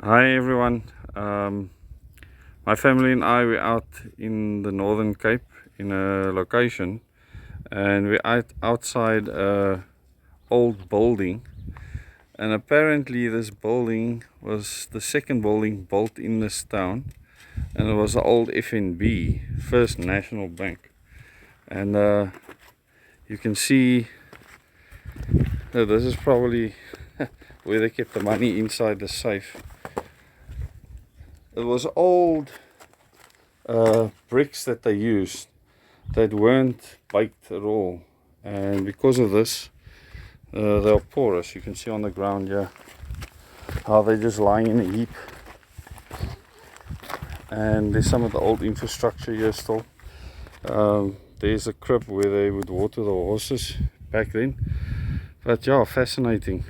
Hi everyone. My family and I were out in the Northern Cape in a location, and we're outside a old building, and apparently this building was the second building built in this town, and it was the old FNB, First National Bank. And you can see that this is probably where they kept the money inside the safe. It was old bricks that they used that weren't baked at all, and because of this they are porous. You can see on the ground here how they're just lying in a heap, and there's some of the old infrastructure here still. There's a crib where they would water the horses back then, but yeah, fascinating.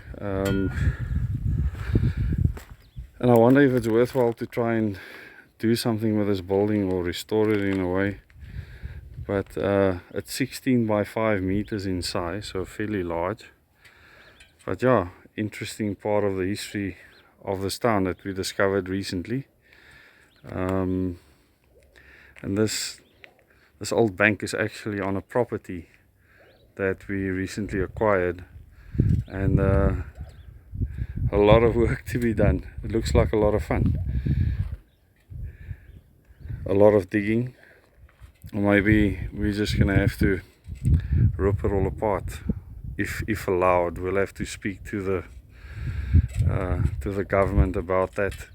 And I wonder if it's worthwhile to try and do something with this building or restore it in a way. But it's 16 by 5 meters in size, so fairly large. But yeah, interesting part of the history of this town that we discovered recently. And this old bank is actually on a property that we recently acquired, and a lot of work to be done. It looks like a lot of fun, a lot of digging. Maybe we're just gonna have to rip it all apart if allowed. We'll have to speak to the government about that,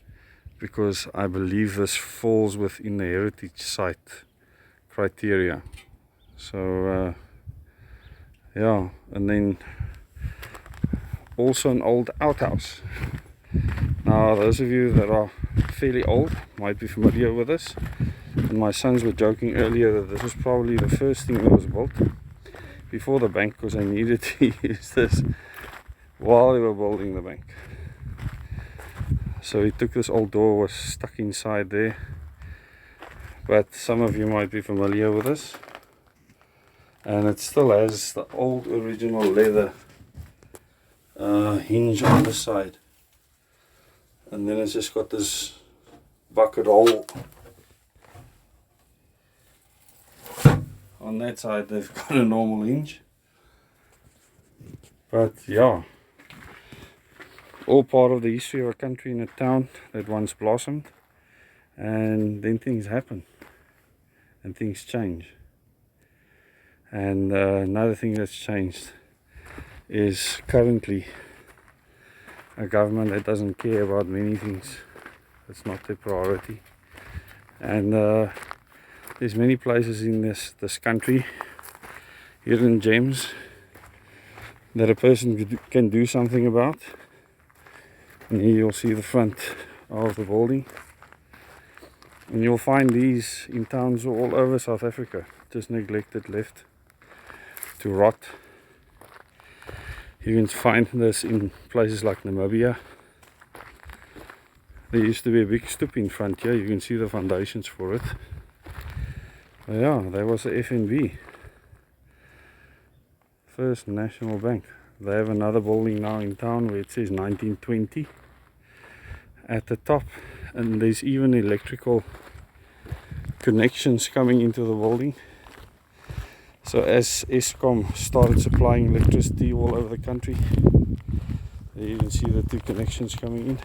because I believe this falls within the heritage site criteria. So yeah, and then also an old outhouse. Now those of you that are fairly old might be familiar with this, and my sons were joking earlier that this was probably the first thing that was built before the bank, because they needed to use this while they were building the bank. So he took this old door, was stuck inside there, but some of you might be familiar with this, and it still has the old original leather hinge on the side, and then it's just got this bucket hole on that side. They've got a normal hinge, but yeah, all part of the history of a country and a town that once blossomed, and then things happen and things change. And another thing that's changed is currently a government that doesn't care about many things. It's not their priority. And there's many places in this country, hidden gems, that a person can do something about. And here you'll see the front of the building, and you'll find these in towns all over South Africa, just neglected, left to rot. You can find this in places like Namibia. There used to be a big stoep in front here. You can see the foundations for it. But yeah, that was the FNB, First National Bank. They have another building now in town where it says 1920 at the top, and there's even electrical connections coming into the building. So as Eskom started supplying electricity all over the country, there you can see the two connections coming in.